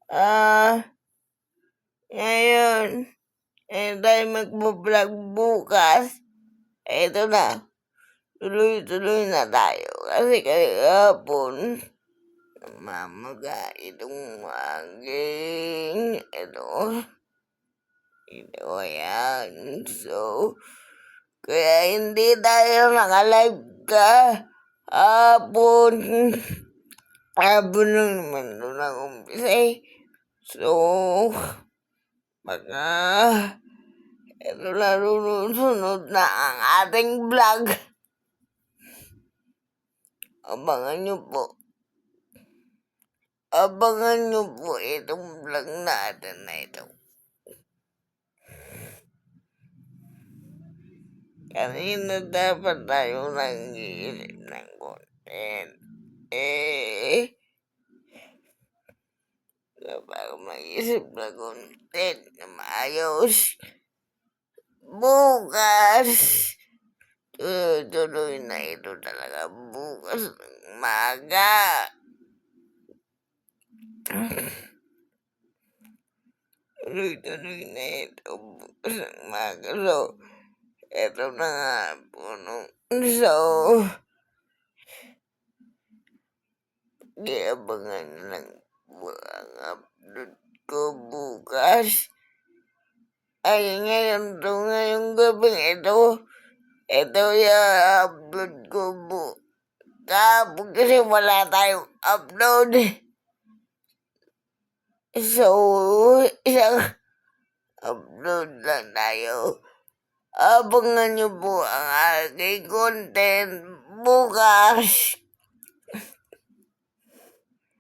Ah, ngayon, tayo magbo-vlog bukas. Eto na, tuloy-tuloy na tayo. Kasi kahapon, namamaga itong aking, ito yan. So, kaya hindi tayo naka-live kahapon. Hapon lang naman doon nag-umpisa eh. So, baka ito na sunod na ang ating vlog. Abangan nyo po. Abangan nyo po itong vlog natin na ito. Kanina dapat tayo nag-iisip ng content. Kapag mag-isip ng content na maayos, bukas, tuloy na ito talaga bukas ng maga. Tuloy na ito bukas ng maga. So, ito na nga po. So, iabangan na lang po ang upload ko bukas. Ay, ngayong gabing ito yung upload ko kahapon kasi wala tayong upload. So, isang upload lang tayo. Abangan nyo po ang aking content bukas.